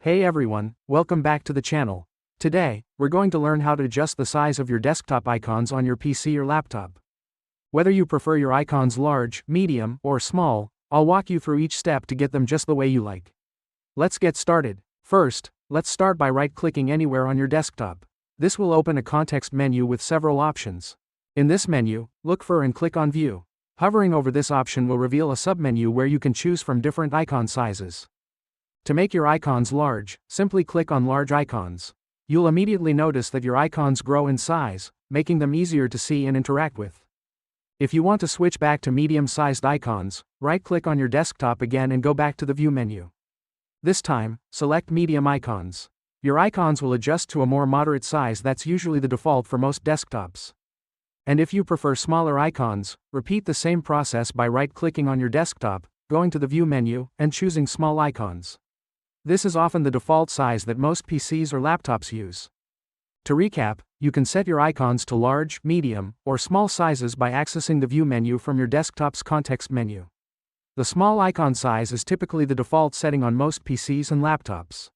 Hey everyone, welcome back to the channel. Today, we're going to learn how to adjust the size of your desktop icons on your PC or laptop. Whether you prefer your icons large, medium, or small, I'll walk you through each step to get them just the way you like. Let's get started. First, let's start by right-clicking anywhere on your desktop. This will open a context menu with several options. In this menu, look for and click on View. Hovering over this option will reveal a submenu where you can choose from different icon sizes. To make your icons large, simply click on Large Icons. You'll immediately notice that your icons grow in size, making them easier to see and interact with. If you want to switch back to medium-sized icons, right-click on your desktop again and go back to the View menu. This time, select Medium Icons. Your icons will adjust to a more moderate size that's usually the default for most desktops. And if you prefer smaller icons, repeat the same process by right-clicking on your desktop, going to the View menu, and choosing Small Icons. This is often the default size that most PCs or laptops use. To recap, you can set your icons to large, medium, or small sizes by accessing the View menu from your desktop's context menu. The small icon size is typically the default setting on most PCs and laptops.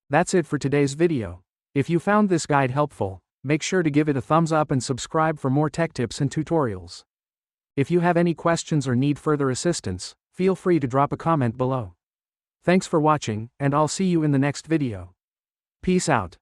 That's it for today's video. If you found this guide helpful, make sure to give it a thumbs up and subscribe for more tech tips and tutorials. If you have any questions or need further assistance, feel free to drop a comment below. Thanks for watching, and I'll see you in the next video. Peace out.